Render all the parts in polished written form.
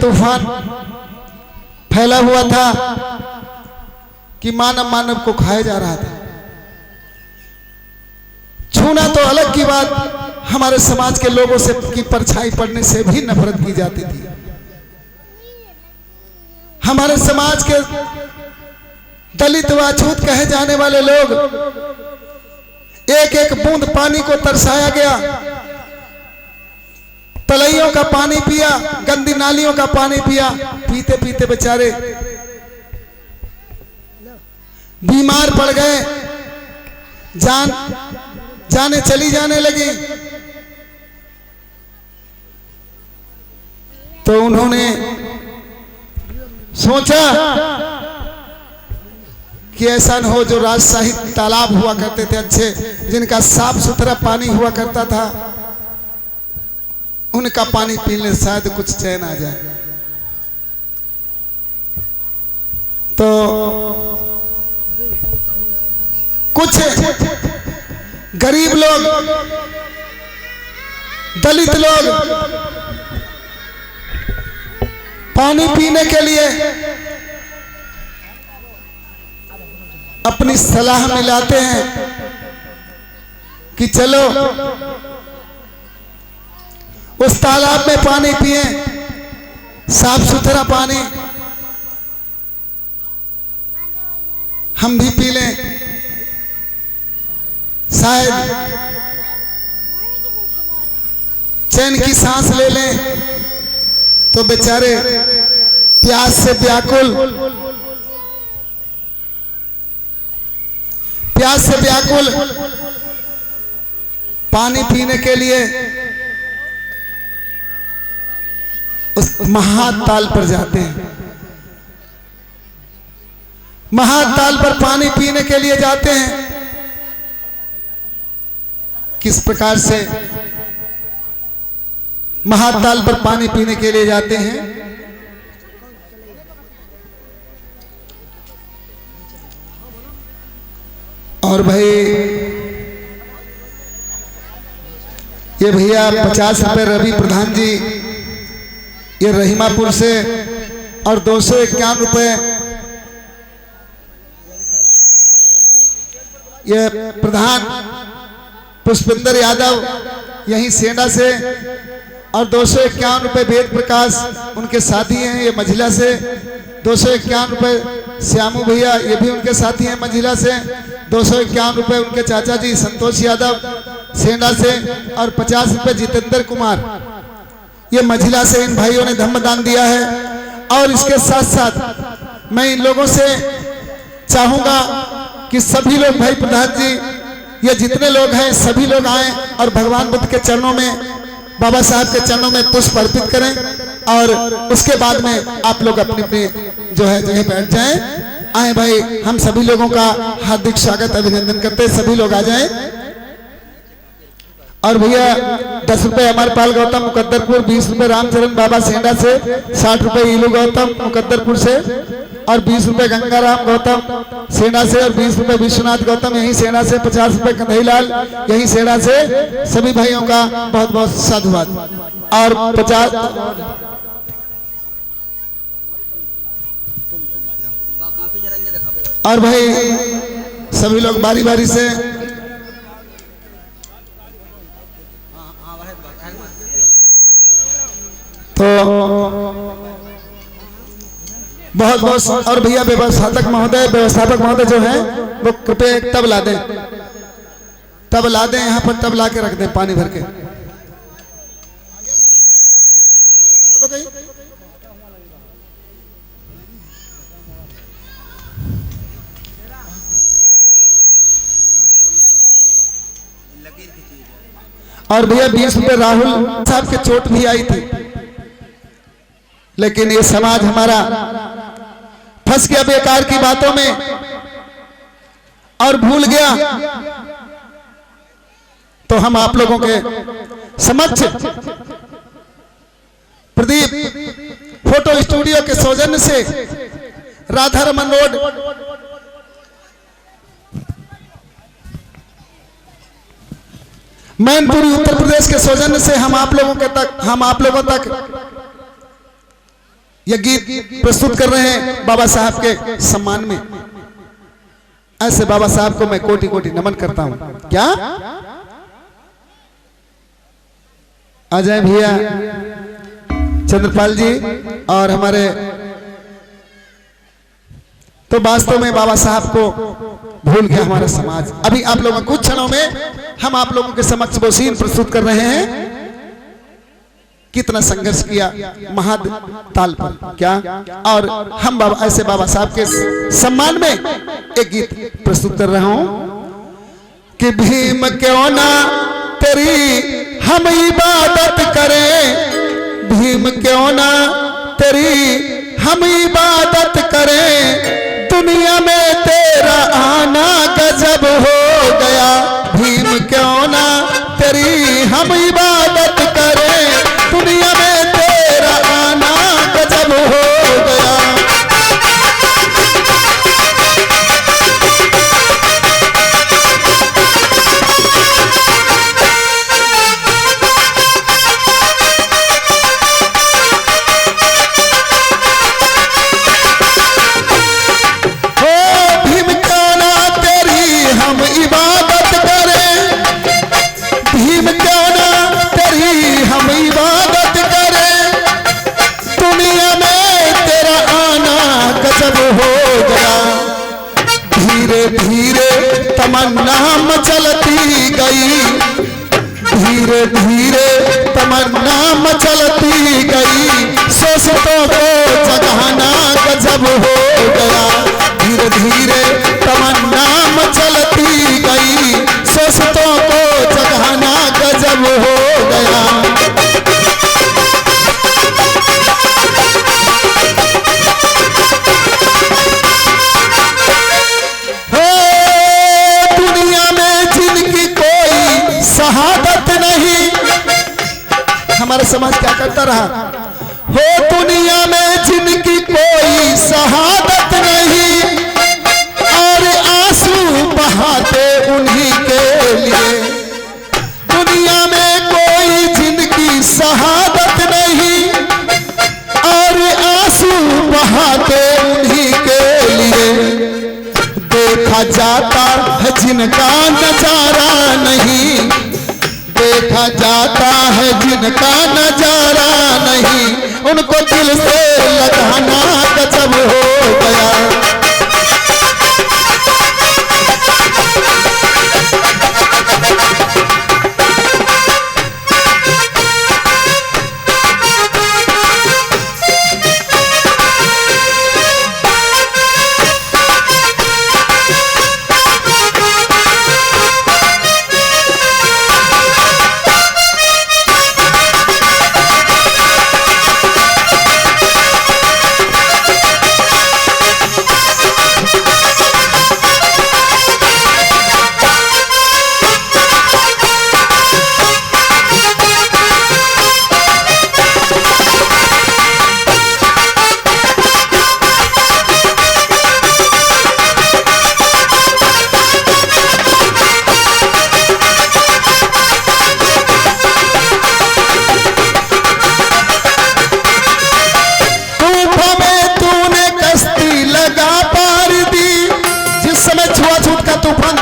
तूफान फैला हुआ था कि मानव मानव को खाया जा रहा था। छूना तो अलग की बात, हमारे समाज के लोगों से की परछाई पड़ने से भी नफरत की जाती थी। हमारे समाज के दलित व अछूत कहे जाने वाले लोग एक एक बूंद पानी को तरसाया गया, तलैयों का पानी पिया, गंदी नालियों का पानी पिया, पीते पीते बेचारे बीमार पड़ गए, जाने चली जाने लगी। तो उन्होंने सोचा कि ऐसा न हो जो राजशाही तालाब हुआ करते थे अच्छे, जिनका साफ सुथरा पानी हुआ करता था, उनका पानी पीने से शायद कुछ चैन आ जाए। तो कुछ गरीब लोग, दलित लोग पानी पीने के लिए अपनी सलाह मिलाते हैं कि चलो उस तालाब में पानी पिए, साफ सुथरा पानी हम भी पी लें, शायद चैन की सांस ले लें। तो बेचारे प्यास से व्याकुल पानी पीने के लिए उस महाताल पर जाते हैं। महाताल पर पानी पीने के लिए जाते हैं। किस प्रकार से महाताल पर पानी पीने के लिए जाते हैं? और भाई ये भैया 50 रुपए रवि प्रधान जी, ये रहीमापुर से, और 251 रुपए ये प्रधान पुष्पेंद्र यादव यहीं सेंडा से, और 251 रुपए वेद प्रकाश उनके साथी हैं ये मझिला से, 251 रुपए श्यामू भैया ये भी उनके साथी हैं मझिला से, 251 रुपए उनके चाचा जी संतोष यादव सेंडा से, और 50 रुपए जितेंद्र कुमार ये मझिला से। इन भाइयों ने धम्मदान दिया है। और इसके साथ साथ मैं इन लोगों से चाहूंगा कि सभी लोग, भाई प्रधान जी, ये जितने लोग हैं सभी लोग आए और भगवान बुद्ध के चरणों में, बाबा साहब के चरणों में पुष्प अर्पित करें, और उसके बाद में आप लोग अपनी अपनी जो है जगह बैठ जाएं। आए भाई, हम सभी लोगों का हार्दिक स्वागत अभिनंदन करते हैं, सभी लोग आ जाएं। और भैया 10 रुपए अमरपाल गौतम मुकद्दरपुर, 20 रुपए रामचरण बाबा सेंडा से, 60 रुपए इलू गौतम मुकद्दरपुर से, और 20 रुपए गंगाराम गौतम सेना से, और 20 रुपए विश्वनाथ गौतम यही सेना से, 50 रुपए कंधईलाल यही सेना से। सभी भाइयों का बहुत बहुत साधुवाद। और 50 और भाई सभी लोग बारी बारी से तो बहुत बहुत। और भैया व्यवस्थापक महोदय जो है वो कृपया एक तब ला दें यहाँ पर, तब ला के रख दें पानी भर के। और भैया 20 रुपए राहुल साहब के चोट भी आई थी, लेकिन ये समाज हमारा फंस गया बेकार की बातों में और भूल गया। तो हम आप लोगों के समक्ष प्रदीप फोटो स्टूडियो के सौजन्य से राधा रमन रोड मैनपुरी उत्तर प्रदेश के सौजन्य से हम आप लोगों तक यह गीत प्रस्तुत कर रहे हैं बाबा साहब के सम्मान में। ऐसे बाबा साहब को मैं कोटि कोटि नमन करता हूं। क्या आ जाए भैया चंद्रपाल जी और हमारे, तो वास्तव में बाबा साहब को भूल गया हमारा समाज। अभी आप लोगों कुछ क्षणों में हम आप लोगों के समक्ष वो सीन प्रस्तुत कर रहे हैं, कितना संघर्ष किया महाद ताल पर। क्या और हम बाबा ऐसे बाबा साहब के सम्मान में एक गीत प्रस्तुत कर रहा हूं कि भीम क्यों ना तेरी हम इबादत करें, भीम क्यों ना तेरी हम इबादत करें, दुनिया में तेरा आना गजब हो गया। भीम क्यों ना तेरी हम इबादत करें, दुनिया में तेरा आना गजब हो गया। तमन्ना मचलती गई, धीरे धीरे तमन्ना मचलती गई, सोचतों को जगाना गजब हो गया। धीरे धीरे तमन्ना मचलती गई, सोचतों को जगाना गजब हो गया। हमारा समाज क्या करता रहा हो, दुनिया में जिनकी कोई शहादत नहीं और आंसू बहाते उन्हीं के लिए, दुनिया में कोई जिनकी शहादत नहीं और आंसू बहाते उन्हीं के लिए, देखा जाता है जिनका नजारा नहीं, देखा जाता है जिनका नजारा नहीं, उनको दिल से लगाना गजब हो गया।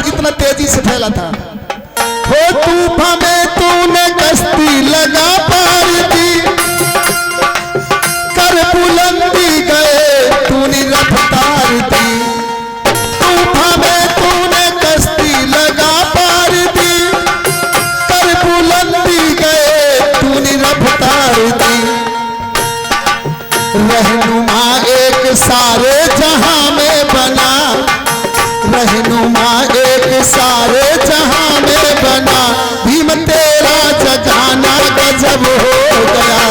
इतना तेजी से फैला था हो, तूफान में तूने कश्ती लगा पार दी, कर बुलंदी गए तूने रफ्तार दी, तूफान में तूने कश्ती लगा पार दी, कर बुलंदी गए तूने रफ्तार दी, रहनुमा एक सारे जहां में बना, रहनुमा एक सारे जहां में बना, भीम तेरा जगाना गजब हो गया।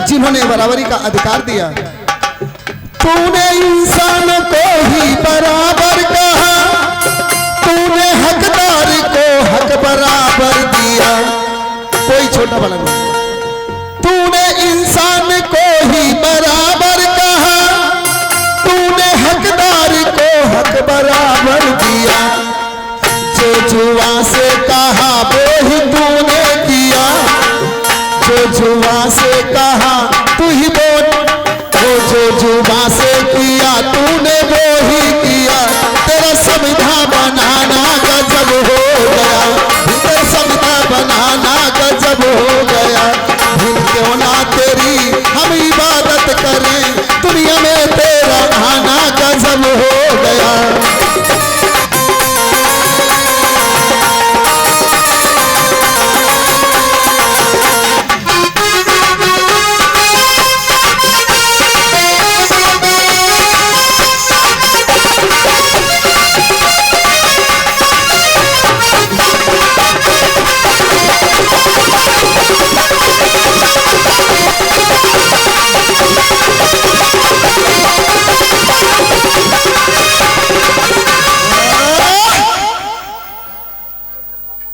जिन्होंने बराबरी का अधिकार दिया। तूने इंसान को ही बराबर कहा, तूने हकदार को हक बराबर दिया। कोई छोटा बड़ा नहीं। तूने इंसान को ही बराबर कहा, तूने हकदार को हक बराबर दिया। जो जुआ से कहा वो ही तूने किया, जो जुआ से कहा तू ही बोल, वो जो जुआ से किया तूने वो ही किया। तेरा संविधान बनाना गजब हो गया, तेरा संविधान बनाना गजब हो गया। भूल क्यों ना तेरी हम इबादत करें, दुनिया में तेरा आना गजब हो गया।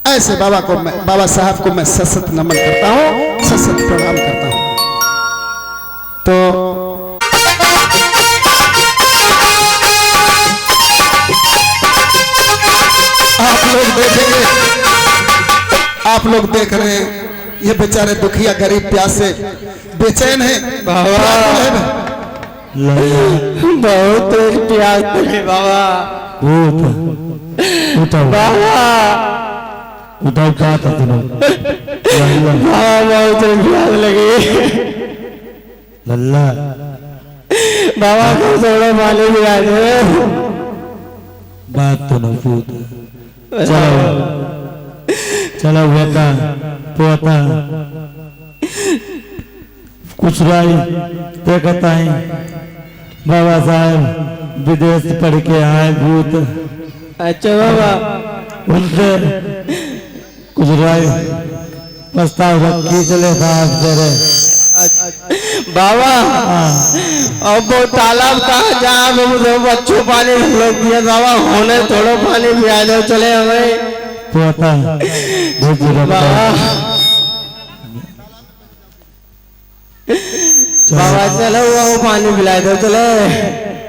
ऐसे बाबा को मैं, बाबा साहब को मैं सशक्त नमन करता हूँ, सशक्त प्रणाम करता हूँ। तो आप लोग देख रहे हैं, ये बेचारे दुखिया गरीब प्यासे बेचैन हैं। बहुत प्यास लगी बाबा, उठाओ क्या था तुम्हें? बहुत प्यास लगी लल्ला। बाबा को थोड़ा पानी पिला दे। बात तो न पूछ। चलो चलो बेटा पोता कुछ राय देखता है। बाबा साहब विदेश पढ़ के आए भूत। अच्छा बाबा, उनसे कुछ राय प्रस्ताव रखी चले साहब तेरे। बाबा अब वो तालाब कहाँ जहाँ पे मुझे बच्चों पानी रोक दिया बाबा, होने थोड़ा पानी पिला दो चले हमें। पोता बाबा चलो वो पानी पिला दो चले।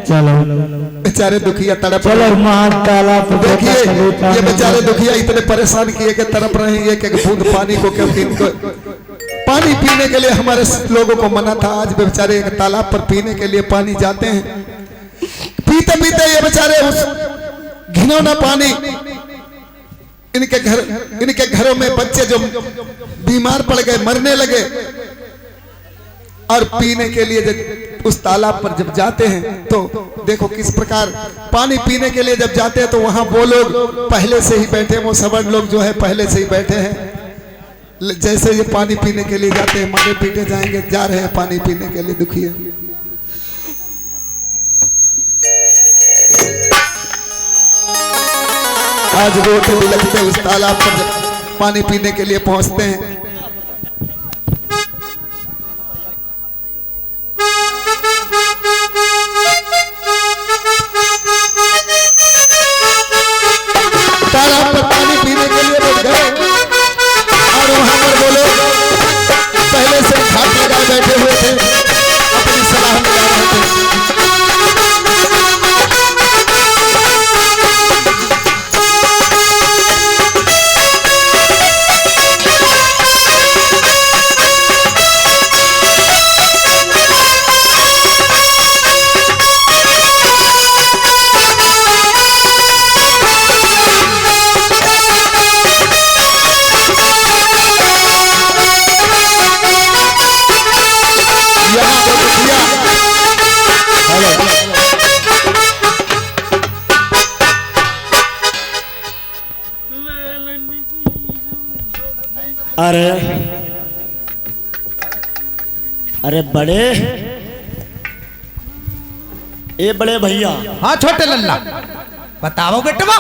चलो बेचारे दुखिया तड़प। चलो तालाब देखिए ये बेचारे दुखिया इतने परेशान किए कि तड़प रहे हैं कि बूंद पानी को इनको पानी पीने के लिए हमारे लोगों को मना था। आज बेचारे एक तालाब पर पीने के लिए पानी जाते हैं। पीते पीते ये बेचारे उस घिनौना पानी, इनके घरों में बच्चे जो बीमार पड़ गए, मरने लगे, और पीने के लिए जब उस तालाब पर जब जाते हैं तो देखो किस प्रकार पानी पीने के लिए जब जाते हैं तो वहां वो लोग पहले से ही बैठे, वो सवर्ण लोग जो है पहले से ही बैठे हैं। जैसे ये पानी पीने के लिए जाते हैं, मारे पीटे जाएंगे, जा रहे हैं पानी पीने के लिए दुखिया। आज रोते बिलखते उस तालाब पर जब पानी पीने के लिए पहुंचते हैं, तालाब पर पानी पीने के लिए लोग गए और वहां पर वो लोग पहले से घाट लगाए बैठे हुए थे, अपनी सलाह लगा रहे थे। अरे अरे बड़े, ए बड़े भैया। हाँ छोटे लल्ला, बताओ बेटवा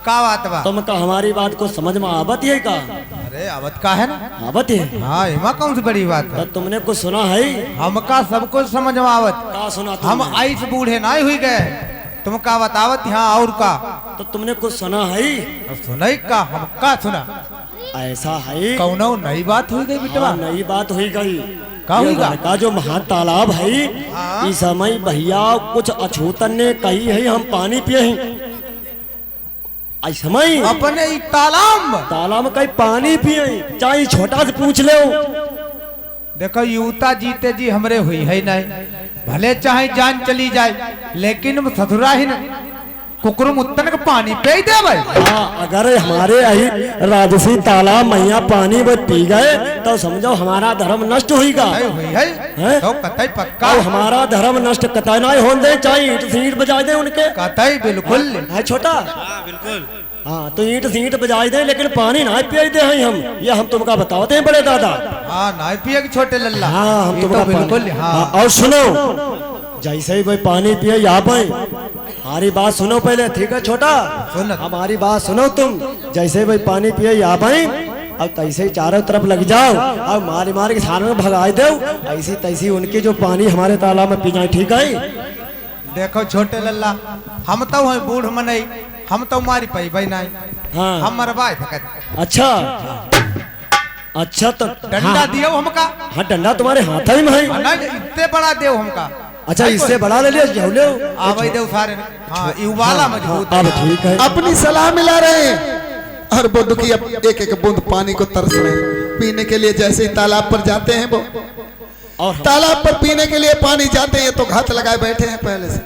का बात बा? तुमका हमारी बात को समझ में आवत है का? अरे अरे आवत का है ना। आवत है। हाँ इमा कौन सी बड़ी बात है। तो तुमने कुछ सुना है? हमका सब कुछ समझ में आवत। का सुना हम तुमने? आइस बूढ़े ना हुई गए, तुम का बतावत यहाँ और का। तो तुमने कुछ सुना है? सुनाई का हम का सुना। ऐसा है कौनो नई बात हुई गई बिटवा। हाँ, नई बात हुई गई। का हुई गा? का जो महान तालाब है हाँ। इस समय भैया कुछ अछूतन ने कही है हम पानी पिए हैं। इस समय अपने ई तालाब तालाब में कहीं पानी पिए, चाहे छोटा से पूछ ले। देखो यूता जीते जी हमरे हुई है नहीं, भले चाहे जान चली जाए लेकिन ससुरा ही न कुकुर मुत्तन का पानी पे ही दे भाई। हाँ, अगर हमारे यही राजसी तालाब मैया पानी वो पी गए तो समझो हमारा धर्म नष्ट होगा। हुई है हैं? तो कतई पक्का। और हमारा धर्म नष्ट कतई नहीं होने दे, चाहे ईंट सीट बजा दे उनके। कतई बिल्कुल। है छोटा। बिल्कुल। हाँ तो ईंट सीट बजा दे लेकिन पानी ना पिया दे हैं हम। ये हम तुमका बताते हैं बड़े दादा। हाँ ना पिए छोटे लल्ला। हाँ हम ये तुमका तो बिल्कुल। हाँ और सुनो जैसे ही भाई पानी पिए यहाँ पे हमारी बात सुनो पहले, ठीक है छोटा? सुन। हमारी बात सुनो तुम। जैसे भाई पानी पिए यहाँ पे अब तैसे ही चारों तरफ लग जाओ अब मारी मार के सामने भगाए दो। ऐसी तैसी उनकी जो पानी हमारे तालाब में पी जाए, ठीक है? देखो छोटे लल्ला हम तो हैं बूढ़ मनई, हम तो मारी पई भाई नहीं। हाँ हम मरवाए थे। अच्छा अच्छा तो डंडा दियो हमका। हाँ डंडा तुम्हारे हाथ ही में है। नहीं इतने बड़ा देव हमका। अच्छा इससे बड़ा ले लिया जाओ ले आवाई देव सारे ने। हाँ ये वाला मजबूत है। अब ठीक है। अपनी सलाह मिला रहे हैं और वो दुखी एक एक बूंद पानी को तरस रहे हैं पीने के लिए। जैसे ही तालाब पर जाते हैं वो और तालाब पर पीने के लिए पानी जाते हैं तो घात लगाए बैठे हैं पहले से।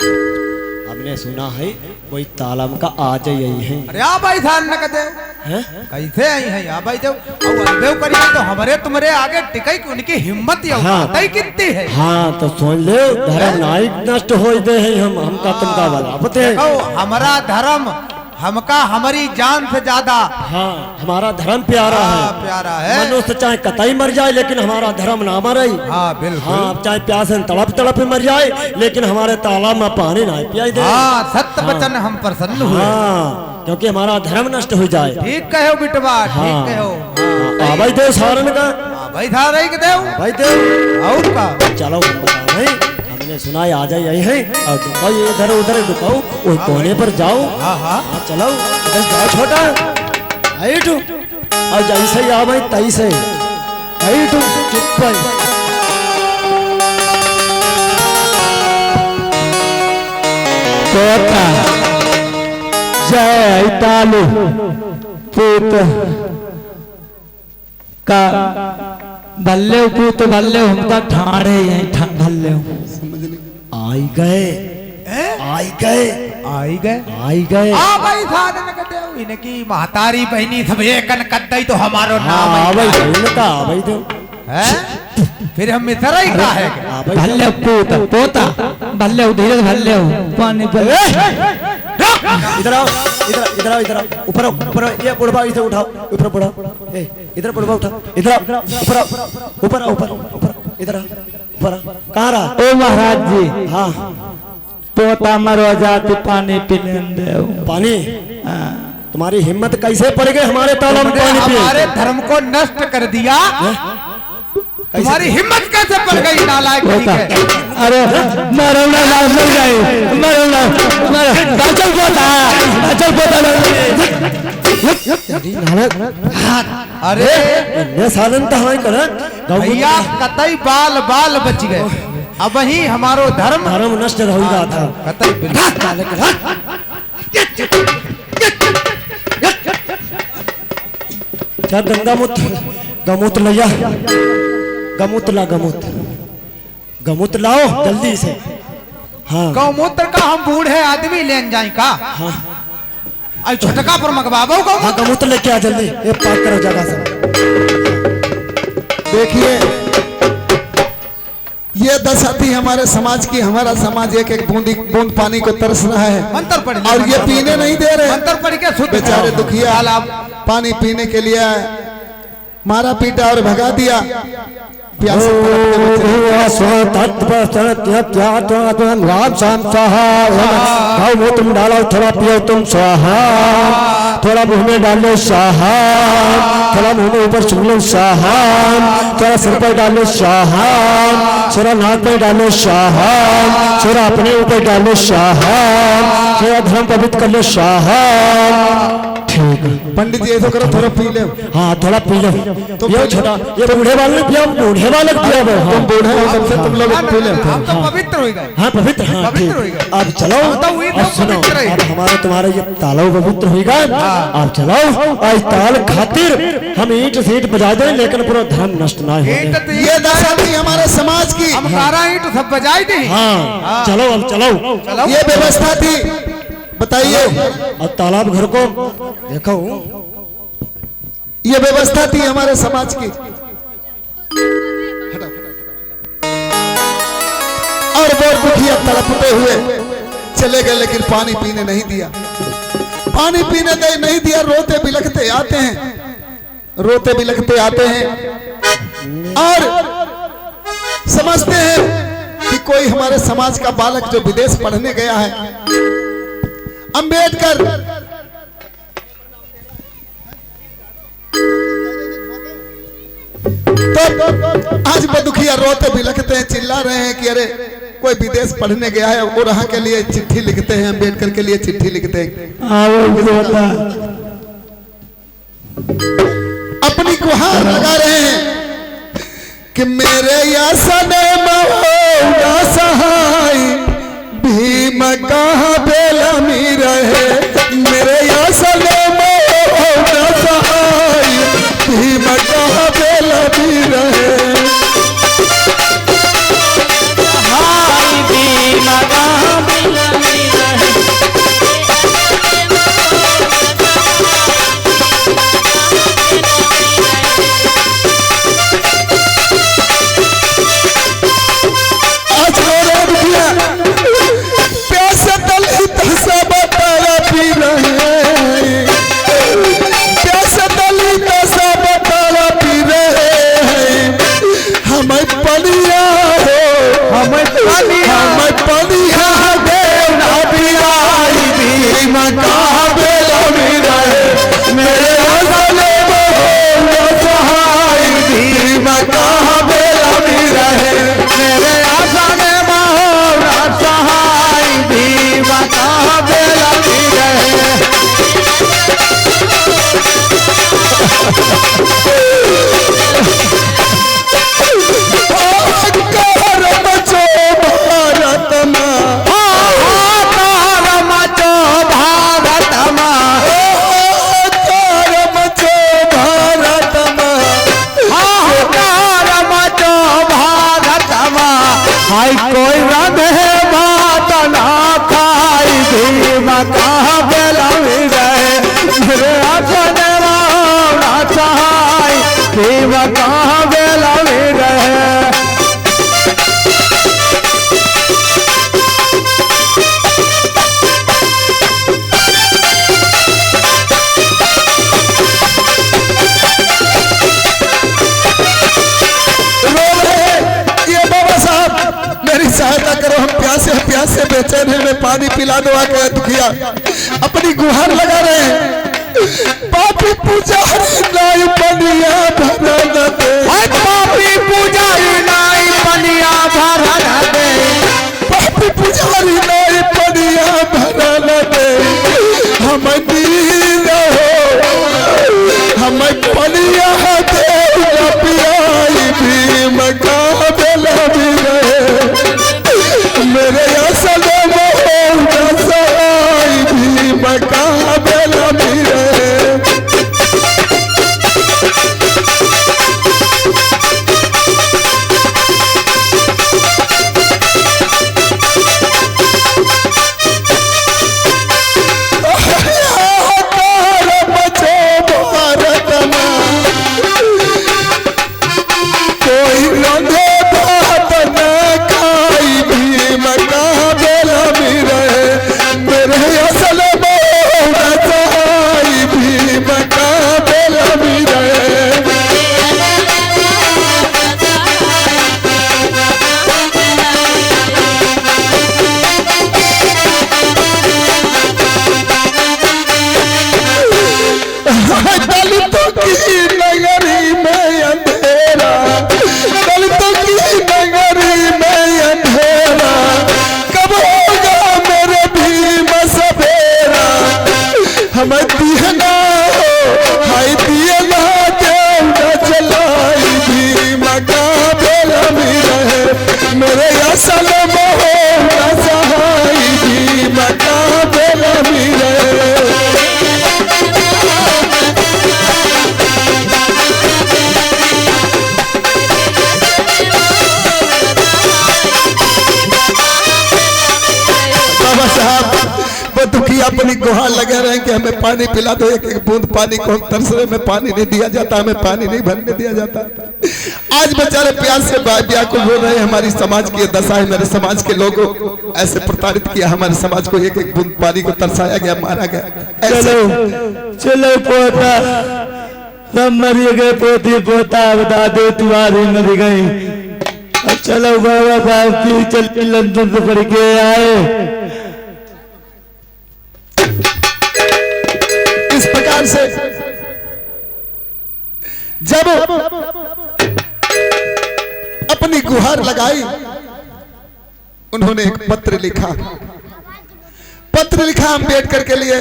हमने सुना है कोई तालाब का आज यही है। अरे आ भाई ध्यान न देव हैं? कैसे आई है आ भाई देव। अब देव करिए तो हमारे तुम्हारे आगे टिकाई की उनकी हिम्मत या हाँ। तय कितनी है। हाँ तो सुन ले धर्म नायक नष्ट हो दे हैं हमका तुमका वाला पते। देखो हमारा धर्म हमका हमारी जान से ज्यादा। हाँ हमारा धर्म प्यारा हाँ, है। प्यारा है। मनुष्य चाहे कतई मर जाए लेकिन हमारा धर्म ना मरे। हाँ बिल्कुल। हाँ चाहे प्यास से तड़प तड़प मर जाए लेकिन हमारे तालाब में पानी ना पियाई दे। हाँ सत्य वचन हम प्रसन्न हुए। हाँ क्योंकि हमारा धर्म नष्ट हो जाए। ठीक कहो बिटवा हाँ। ठीक कहो। भाई देव सारण का भाई था रही के देव भाई देव और का। चलो बता भाई हमने सुना आ जाए यही है। और देखो ये इधर उधर रुकाओ वो कोने पर जाओ। हाँ हाँ हाँ चलो इधर जाओ छोटा हाइट और जैसे ही आ भाई तैसे हाइट चुप भाई। कोता जय तालु पूत का भल्ले पूत भल्ले हमका ठाणे यहीं भल्ले आई गए आई गए आई गए आई गए। आ भाई था न देव इनकी महतारी बहनी सब एकन कद्दई तो हमारो नाम हाँ है। भाई इनका भाई दो हैं? फिर हम मित्र ही का है। हाँ भाई भल्ले पूत पोता भल्ले धीरे भल्ले पानी पर इधर आओ इधर आओ इधर आओ ऊपर आओ ऊपर आओ। ये बुढ़वा इसे उठाओ ऊपर बुढ़ाओ। ए इधर बुढ़वा उठाओ इधर आओ ऊपर आओ ऊपर आओ ऊपर ऊपर इधर आओ ऊपर आओ। कहाँ रहा? ओ महाराज जी हाँ पोता मरो जाती पानी पीने दे। पानी तुम्हारी हिम्मत कैसे पड़ गई हमारे तालाब में तुमने पानी हमारे पिए? धर्म को नष्ट कर दिया। तुम्हारी हिम्मत कैसे पड़ गई नालायक ठीक है। अरे मरो ना मर गई मरो ना मरो चल पोता अरे इन्ने सालन तो हमारे कर भैया कतई बाल बाल बच गए। अब ही हमारो धर्म धर्म नष्ट हो गया था। कतई बिल्कुल। क्या गंगा मुत गमुत लिया गमुत ला गमुत लाओ जल्दी से। हाँ गौमूत्र का हम बूढ़े आदमी लेन जाए का। हाँ आई छोटका पर मगबाबो हाँ गौमूत्र। गमुत लेके आ जल्दी। ये पाक करो जगह से। देखिए ये दशा थी हमारे समाज की। हमारा समाज एक एक बूंद पानी को तरस रहा है मंत्र पढ़ ले, और ये मंत्र पीने नहीं दे रहे। मंत्र पढ़ के शुद्ध बेचारे करो। दुखिया तालाब पानी पीने के लिए मारा पीटा और भगा दिया। प्यासे तड़पते बचे। राम शाम स्वाहा तुम डालो थोड़ा पियो तुम स्वाहा थोड़ा मुंह में डालो स्वाहा थोड़ा मुंह में ऊपर चुम लो शाहान, थोड़ा सिर पर डालो शाहान, थोड़ा नाक पर डालो शाहान, थोड़ा अपने ऊपर डालो शाहान, थोड़ा धर्म पवित्र कर लो शाहान। ठीक है पंडित जी ऐसा करो, थोड़ा पी ले। हाँ थोड़ा पी लो। तो ये छोटा ये बूढ़े वाले ने पिया, बूढ़े वाले पिया वो। हाँ तुम बूढ़े हो तब से तुम लोग पी ले। हम तो पवित्र हो गए। हाँ पवित्र, हाँ पवित्र ठीक। हो गए। अब चलो, तो वही तो अब सुनो, पवित्र है। अब हमारा तुम्हारा ये तालाब पवित्र होगा। अब चलो आज ताल खातिर हम ईंट सीट बजा दें, लेकिन पूरा धर्म नष्ट ना हो। ईंट तो ये दशा थी हमारे समाज की, हम 12 ईंट सब बजाई दी। हाँ चलो अब चलो। ये व्यवस्था थी। बताइए, अब तालाब घर को देखो, ये व्यवस्था थी हमारे समाज की। और वो दुखिया तड़पते हुए चले गए, लेकिन पानी पीने नहीं दिया। पानी पीने नहीं दिया, रोते बिलखते आते हैं, रोते बिलखते आते हैं और समझते हैं कि कोई हमारे समाज का बालक जो विदेश पढ़ने गया है। अंबेडकर तो आज वो दुखिया रोते बिलखते हैं, चिल्ला रहे हैं कि अरे कोई विदेश पढ़ने गया है, और वहां के लिए चिट्ठी लिखते हैं, अंबेडकर के लिए चिट्ठी लिखते हैं। हाँ वो मुझे बता। अपनी गुहार लगा रहे हैं कि मेरे यासने महोगा सहाय भीम कहाँ बेलमी रहे, मेरे यासने महोगा सहाय भीम कहाँ बेलमी रहे। कोई राधे बात ना खाई भीम कहाँ बेलमी रहे, मेरे अपने रावणा सहाय भीम कहाँ बेलमी रहे। सहायता करो, हम प्यासे बेचैन हैं, मैं पानी पिला दो आके। दुखिया अपनी गुहार लगा रहे हैं। पापी पुजारी नाई पनिया भरा न दे, पापी पुजारी नाई पनिया भरा न दे, पापी पुजारी नाई पनिया भरा न दे, हम नीर हो हम पनिया दे पियाई भीम कहाँ बेलमी रहे, मेरे असल महोगा सहाय भीम कहाँ बेलमी रहे। अपनी गुहार लगे रहे कि हमें पानी पिला दो, एक एक बूंद पानी को हम तरस रहे, हमें पानी नहीं दिया जाता, हमें पानी नहीं भरने दिया जाता। आज बेचारे प्यास से व्याकुल हो रहे हैं। हमारी समाज की दशा है, मेरे समाज के लोगों ऐसे प्रताड़ित किया, हमारे समाज को एक एक बूंद पानी को तरसाया गया, मारा गया। चलो चलो पोता, सब मर गए, पोती पोता दादू तुम्हारी मर गई। अब चलो बाबा साहब की चल के लंदन से पढ़ के आए। इस प्रकार से जब अपनी गुहार लगाई, उन्होंने एक पत्र लिखा। पत्र लिखा अम्बेडकर के लिए।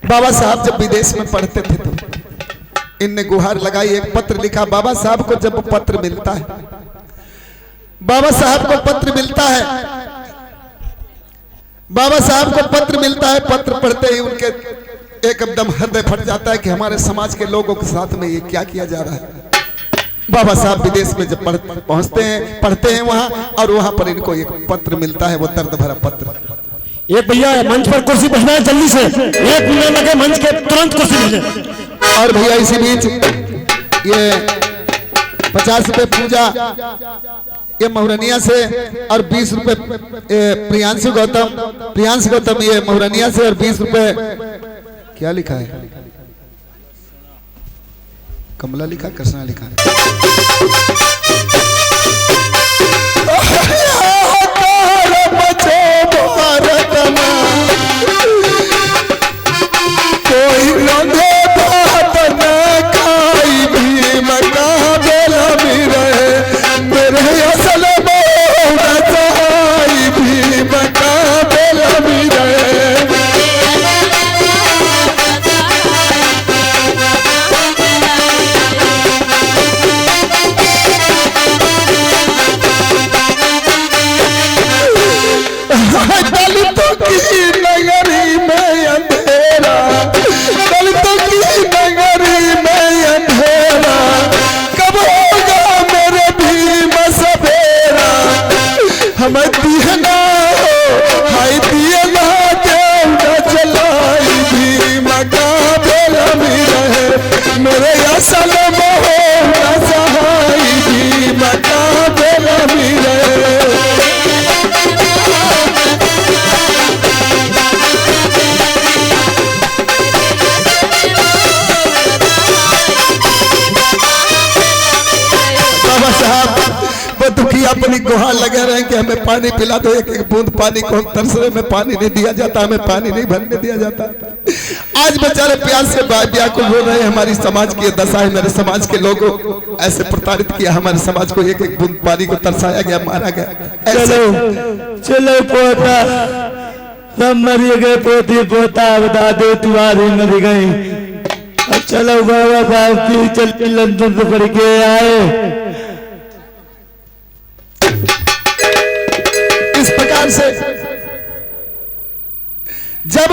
बाबा साहब जब विदेश में पढ़ते थे तो इनने गुहार लगाई, एक पत्र लिखा। बाबा साहब को जब पत्र मिलता है, बाबा साहब को पत्र मिलता है, बाबा साहब को पत्र मिलता है। पत्र पढ़ते ही उनके एकदम हृदय फट जाता है कि हमारे समाज के लोगों के साथ में ये क्या किया जा रहा है। बाबा साहब विदेश में जब पहुंचते हैं, पढ़ते हैं वहां, और वहां पर इनको एक पत्र मिलता है, वो दर्द भरा पत्र। ये भैया मंच पर कुर्सी बसना है जल्दी से, एक मिनट लगे मंच के तुरंत कुर्सी मिले। और भैया इसी बीच ये 50 रुपए पूजा ये मोहरनिया से, और 20 रुपए प्रियांशु गौतम ये मोहरनिया से, और 20 रुपए क्या लिखा है, कमला लिखा, कृष्णा लिखा है। कोई रंधे भात न खाई भीम का बेला भी रहे, मेरे असल बहु सहाई भीम का बेला भी रहे। दलितों की नगरी में अंधेरा, दलितों की नगरी में अंधेरा, कब होगा मेरे भीम सवेरा। हमें दिहना हो हाय दियना देवना चलाई भीम का बेला भी रहे, मेरे असल बहु सहाई भीम का बेला भी रहे। बाबा साहब वो दुखी अपनी गुहार लगे रहे कि हमें पानी पिला दो, एक एक बूंद पानी को हम तरस रहे, हमें पानी नहीं दिया जाता, हमें पानी नहीं भरने दिया जाता। आज बेचारे प्यास से व्याकुल हो रहे हैं। हमारी समाज की दशा है, मेरे समाज के लोगों ऐसे प्रताड़ित किया, हमारे समाज को एक एक बूंद पानी को तरसाया गया, मारा गया। चलो चलो पोता, सब मर गए, पोती पोता दादू तुम्हारी मर गई। अब चलो बाबा साहब की चल के लंदन से पढ़ के आए। इस प्रकार से जब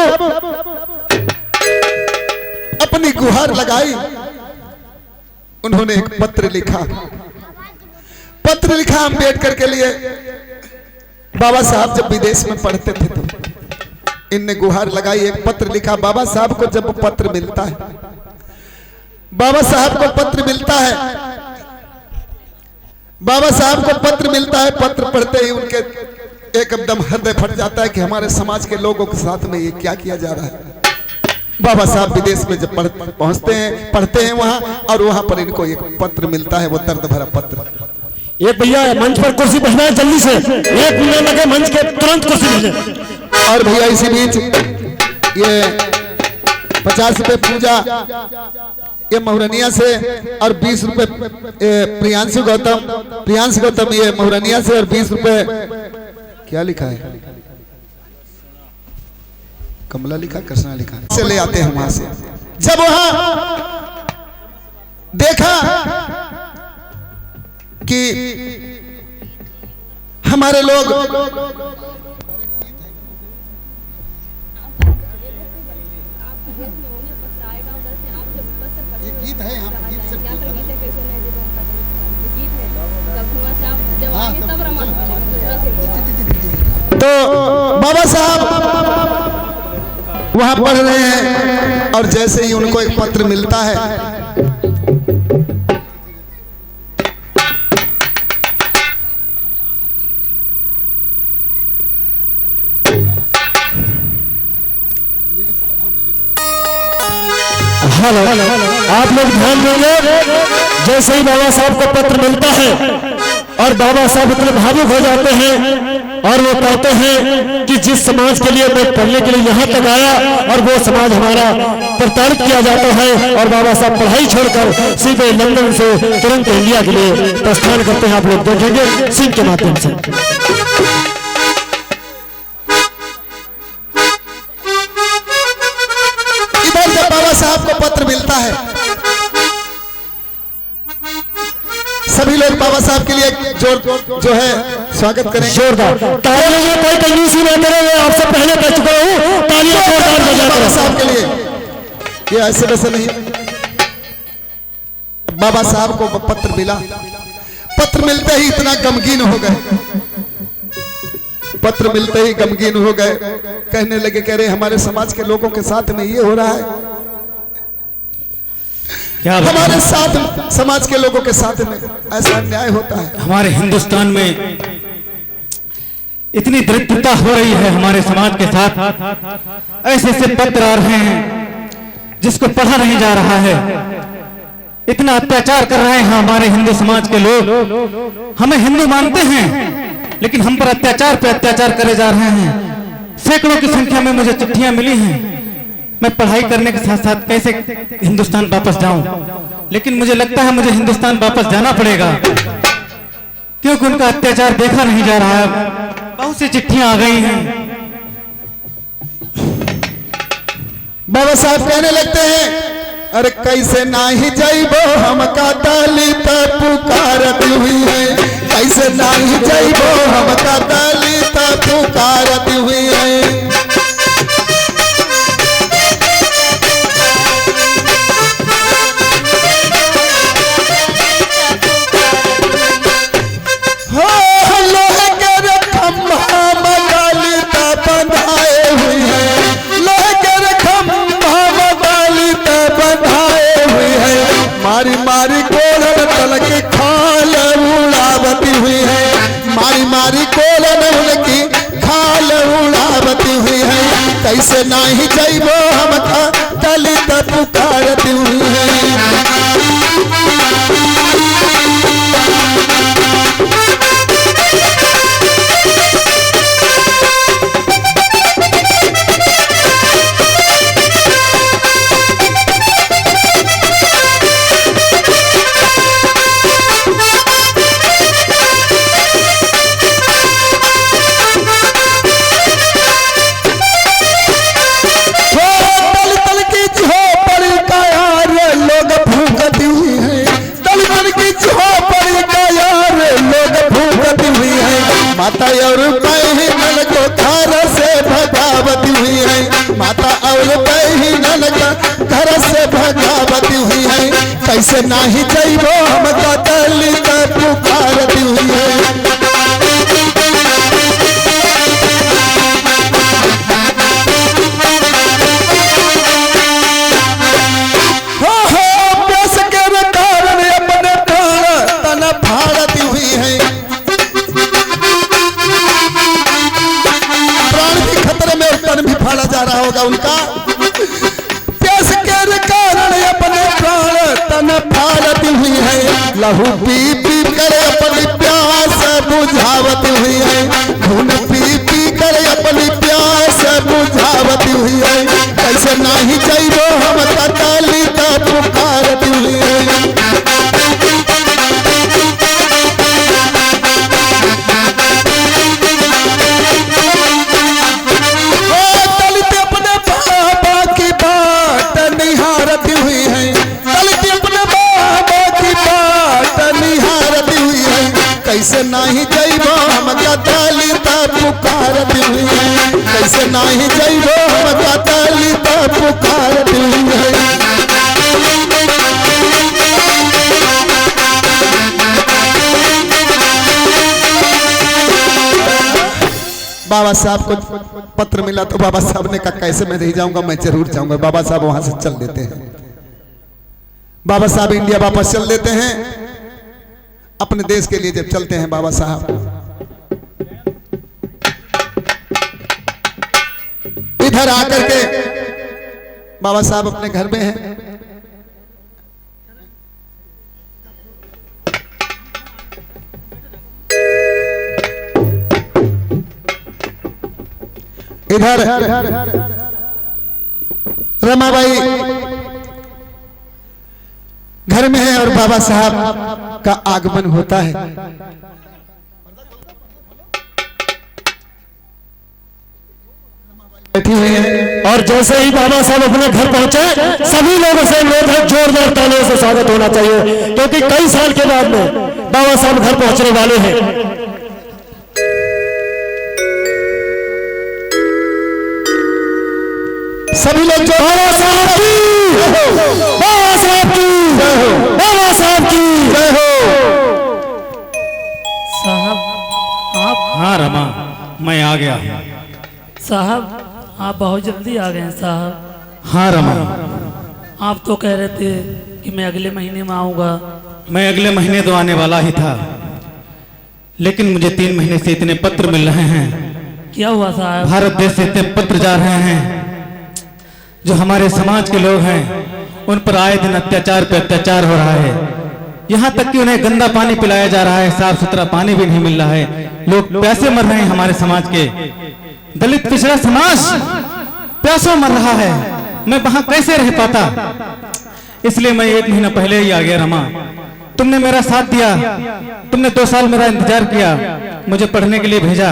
अपनी गुहार लगाई, उन्होंने एक पत्र लिखा। पत्र लिखा अम्बेडकर के लिए। बाबा साहब जब विदेश में पढ़ते थे तो इनने गुहार लगाई, एक पत्र लिखा। बाबा साहब को जब पत्र मिलता है, बाबा साहब को पत्र मिलता है, बाबा साहब को पत्र मिलता है। पत्र पढ़ते ही उनके एकदम हृदय फट जाता है कि हमारे समाज के लोगों के साथ में ये क्या किया जा रहा है। बाबा साहब विदेश में जब पहुंचते हैं, पढ़ते हैं वहां, और वहां पर इनको एक पत्र मिलता है, वो दर्द भरा पत्र। एक भैया मंच पर कुर्सी बसना है जल्दी से, एक मिनट लगे मंच के तुरंत कुर्सी मिले। और भैया इसी बीच ये 50 रुपए पूजा ये मोहरनिया से, और 20 रुपए प्रियांशु गौतम ये मोहरनिया से, और 20 रुपए क्या लिखा है, कमला लिखा, कृष्णा लिखा से ले आते हैं वहां से। जब वहां देखा कि हमारे लोग गीत है, यहाँ गीत से तो बाबा साहब वहां पढ़ रहे हैं और जैसे ही उनको एक पत्र मिलता है, हेलो, आप लोग ध्यान देंगे। जैसे ही बाबा साहब को पत्र मिलता है और बाबा साहब इतने भावुक हो जाते हैं और वो कहते हैं कि जिस समाज के लिए मैं पढ़ने के लिए यहाँ तक आया और वो समाज हमारा प्रताड़ित किया जाता है, और बाबा साहब पढ़ाई छोड़कर सीधे लंदन से तुरंत इंडिया के लिए प्रस्थान करते हैं। आप लोग देखेंगे सीन के माध्यम से। इधर जब बाबा साहब को पत्र मिलता है, सभी लोग बाबा साहब के लिए जो है स्वागत करें। जोरदार तालियों में कोई कंजूसी न करें, मैं आपसे पहले कह चुका हूँ। तालियां जोरदार बजा बाबा करें साहब के लिए, ये ऐसे वैसे नहीं। बाबा साहब को पत्र मिला, पत्र मिलते ही इतना गमगीन हो गए, पत्र मिलते ही गमगीन हो गए, कहने लगे कह रहे हमारे समाज के लोगों के साथ में ये हो रहा है, क्या हमारे साथ समाज के लोगों के साथ में ऐसा अन्याय होता है। हमारे हिंदुस्तान में इतनी दरिद्रता हो रही है हमारे समाज के साथ, ऐसे ऐसे पत्र आ रहे हैं जिसको पढ़ा नहीं जा रहा है, इतना अत्याचार कर रहे हैं हमारे हिंदू समाज के लोग। हमें हिंदू मानते हैं लेकिन हम पर अत्याचार पे अत्याचार करे जा रहे हैं। सैकड़ों की संख्या में मुझे चिट्ठियां मिली हैं। मैं पढ़ाई करने के साथ साथ कैसे हिंदुस्तान वापस जाऊं, लेकिन मुझे लगता है मुझे हिंदुस्तान वापस जाना पड़ेगा, क्योंकि उनका अत्याचार देखा नहीं जा रहा है। बहुत सी चिट्ठियां आ गई हैं। बाबा साहब कहने लगते हैं अरे कैसे नाही जाइबो हमका दलित पुकारत हुई है, कैसे नाही जाइबो हमका दलित पुकारत हुई है। मारी मारी कोलन तल के खाल उड़ावती हुई है, मारी मारी कोलन उनकी खाल उड़ावती हुई है, कैसे नाही जाइबो हमका दलित पुकारती हुई है। माता और बहन को घर से भगावती हुई है, माता और बहन को घर से भगावती हुई है, कैसे नाही जाइबो हमका दलित पुकारती हुई है। जा रहा होगा उनका, प्यास के कारण अपने प्राण तन फाड़ती हुई है, लहू पी पी कर अपनी प्यास बुझावती हुई है, खून पी पी कर अपनी प्यास बुझावती हुई है, कैसे नहीं जाइबो हमका दलित पुकारती हुई है। कैसे नाही जाइबो हमका दलित पुकारती हुई है, कैसे नाही जाइबो हमका दलित पुकारती हुई है। बाबा साहब को पत्र मिला तो बाबा साहब ने कहा कैसे मैं नहीं जाऊंगा, मैं जरूर जाऊंगा। बाबा साहब वहां से चल देते हैं। बाबा साहब इंडिया वापस चल देते हैं। अपने देश के लिए जब चलते हैं बाबा साहब, इधर आकर के बाबा साहब अपने घर में हैं। इधर रमाबाई घर में है और बाबा साहब का आगमन होता है। बैठी हुई है और जैसे ही बाबा साहब अपने घर पहुंचे, सभी लोगों से अनुरोध है जोरदार तालियों से स्वागत होना चाहिए, क्योंकि कई साल के बाद में बाबा साहब घर पहुंचने वाले हैं। सभी लोग जो बाबा साहब की, बाबा साहब की, बाबा साहब की जय हो। साहब आप, हाँ रमा, मैं आ गया। साहब आप बहुत जल्दी आ गए हैं साहब। हाँ रमा, आप तो कह रहे थे कि मैं अगले महीने में आऊँगा। मैं अगले महीने तो आने वाला ही था, लेकिन मुझे 3 महीने से इतने पत्र मिल रहे हैं। क्या हुआ साहब? भारत देश से इतने पत्र जा रहे हैं, जो हमारे समाज के लोग हैं उन पर आए दिन अत्याचार पे अत्याचार हो रहा है। यहाँ तक कि उन्हें गंदा पानी पिलाया जा रहा है, साफ सुथरा पानी भी नहीं मिल रहा है। लोग प्यासे मर रहे हैं। हमारे समाज के दलित पिछड़ा समाज प्यासों मर रहा है। मैं वहां कैसे रह पाता? इसलिए मैं 1 महीना पहले ही आ गया रमा। तुमने मेरा साथ दिया, तुमने 2 साल मेरा इंतजार किया, मुझे पढ़ने के लिए भेजा।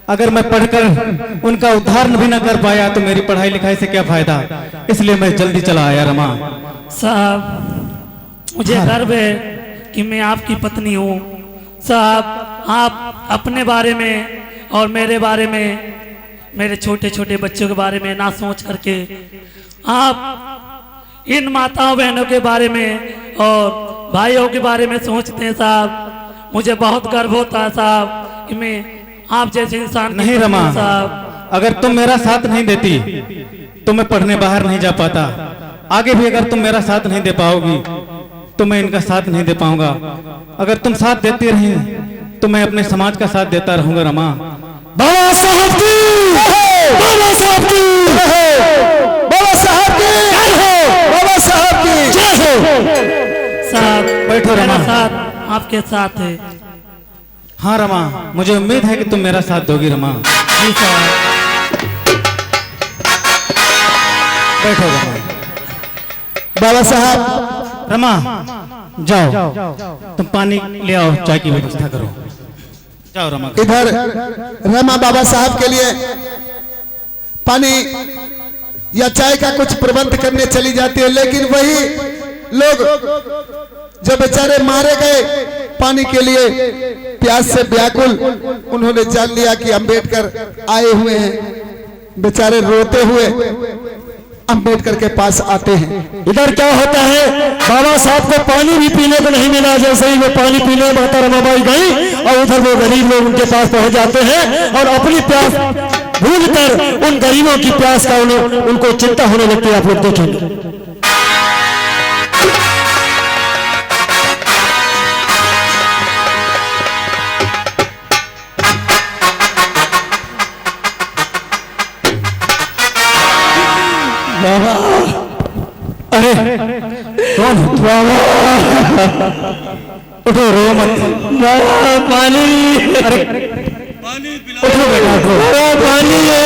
अगर मैं पढ़कर उनका उद्धार भी न कर पाया तो मेरी पढ़ाई लिखाई से क्या फायदा? इसलिए मैं जल्दी चला आया रमा। साहब मुझे गर्व है कि मैं आपकी पत्नी हूँ। साहब आप अपने बारे में और मेरे बारे में, मेरे छोटे छोटे बच्चों के बारे में ना सोच करके आप इन माताओं बहनों के बारे में और भाइयों के बारे में सोचते हैं। साहब मुझे बहुत गर्व होता है साहब कि मैं आप जैसे इंसान नहीं रमा, साहब अगर तुम मेरा साथ नहीं देती तो मैं पढ़ने बाहर नहीं जा पाता। आगे भी अगर तुम मेरा साथ नहीं दे पाओगी तो मैं इनका साथ नहीं दे पाऊंगा। अगर तुम साथ देती रही तो मैं अपने समाज का साथ देता रहूंगा रमा। बाबा साहब की, बाबा साहब की, बाबा साहब की जय हो, बाबा साहब की जय हो। साहब बैठो मेरा रमा। साथ आपके साथ है। हाँ रमा, मुझे उम्मीद है कि तुम मेरा साथ दोगी रमा। जी साहब। बैठो रमा। बाबा साहब रमा जाओ, तुम पानी ले आओ, चाय की व्यवस्था करो। जाओ रमा। इधर रमा बाबा साहब के लिए पानी या चाय का कुछ प्रबंध करने चली जाती है, लेकिन वही लोग जो बेचारे मारे गए पानी के लिए प्यास से व्याकुल, उन्होंने जान लिया कि अंबेडकर आए हुए हैं। बेचारे रोते हुए अंबेडकर के पास आते हैं। इधर क्या होता है, बाबा साहब को पानी भी पीने को नहीं मिला। जैसे ही वो पानी पीने माता रमाबाई गई और उधर वो गरीब लोग उनके पास पहुंच जाते हैं और अपनी प्यास भूलकर उन गरीबों की प्यास का उनको चिंता होने लगती है। आप लोग देखेंगे। बाबा, अरे कौन? बाबा उठो, रो मत। बाबा पानी, अरे उठो बेटा, उठो। पानी है।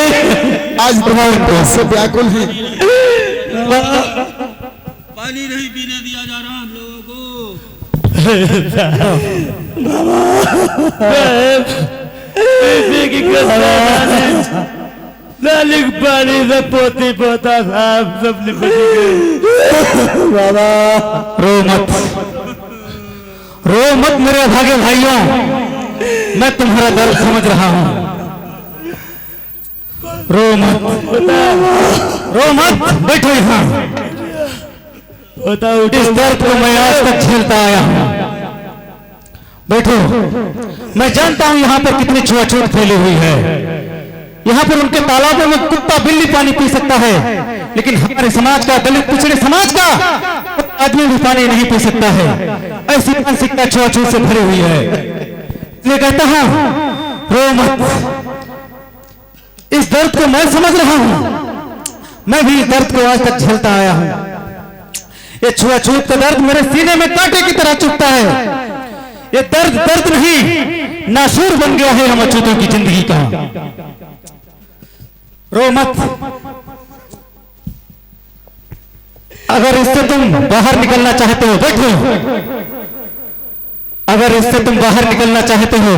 आज तुम्हारे प्यास से व्याकुल हैं। पानी नहीं पीने दिया जा रहा हम लोगों को। नालिक पानी से पोती पोता साहब सब निपट गए। बाबा रो मत, रो मत मेरे भागे भाइयों, मैं तुम्हारा दर्द समझ रहा हूँ। रो मत, रो मत, बैठो यहाँ। इस दर्द को मैं आज तक झेलता आया हूँ। बैठो। मैं जानता हूँ यहाँ पर कितनी छुआछूत फैली हुई है। यहाँ पर उनके तालाबों में कुत्ता बिल्ली पानी पी सकता है, लेकिन हमारे समाज का, दलित पिछड़े समाज का आदमी भी पानी नहीं पी सकता है। ऐसी मानसिकता छुआछूत से भरी हुई है। इसलिए कहता हूं, रो मत। इस दर्द को मैं समझ रहा हूं, मैं भी इस दर्द को आज तक झेलता आया हूं। ये छुआछूत का दर्द मेरे सीने में कांटे की तरह चुभता है। ये दर्द दर्द नहीं, नासूर बन गया है हम अछूतों की जिंदगी का। रो मत। अगर इससे तुम बाहर निकलना चाहते हो, बैठो। अगर इससे तुम बाहर निकलना चाहते हो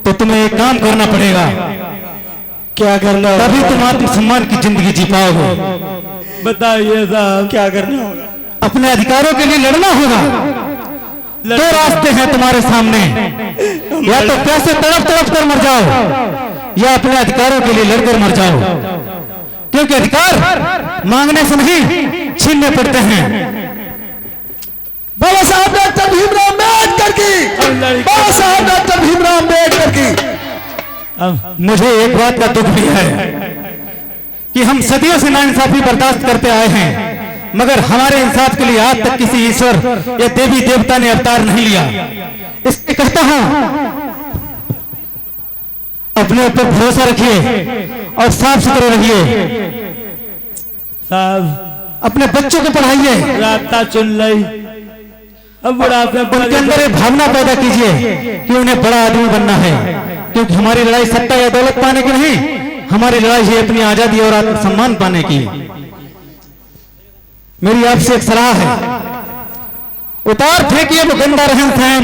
तो तुम्हें एक काम करना पड़ेगा। क्या करना? तभी तुम आत्मसम्मान की जिंदगी जी पाओगे। बताइए साहब, क्या करना होगा? अपने अधिकारों के लिए लड़ना होगा। दो रास्ते हैं तुम्हारे सामने, या तो प्यासे तड़प तड़प कर मर जाओ, या अपने अधिकारों के लिए लड़कर मर जाओ। क्योंकि अधिकार मांगने से नहीं, छीनने पड़ते हैं। बाबा साहब डॉक्टर भीमराव अम्बेडकर की, बाबा साहब डॉक्टर भीमराव अम्बेडकर की। मुझे एक बात का दुख भी है कि हम सदियों से नाइंसाफी बर्दाश्त करते आए हैं, मगर हमारे इंसाफ के लिए आज तक किसी ईश्वर या देवी देवता ने अवतार नहीं लिया। इसलिए कहता हूं, अपने ऊपर भरोसा रखिए और साफ सुथरे रहिए। साहब, अपने बच्चों को पढ़ाइए, रास्ता चुन ली। अब बुढ़ापे उनके अंदर ये भावना पैदा कीजिए कि उन्हें बड़ा आदमी बनना है। क्योंकि हमारी लड़ाई सत्ता या दौलत पाने की नहीं, हमारी लड़ाई है अपनी आजादी और आत्मसम्मान पाने की। मेरी आपसे एक सलाह है, उतार फेंकिए वो गंदा रहन सहन,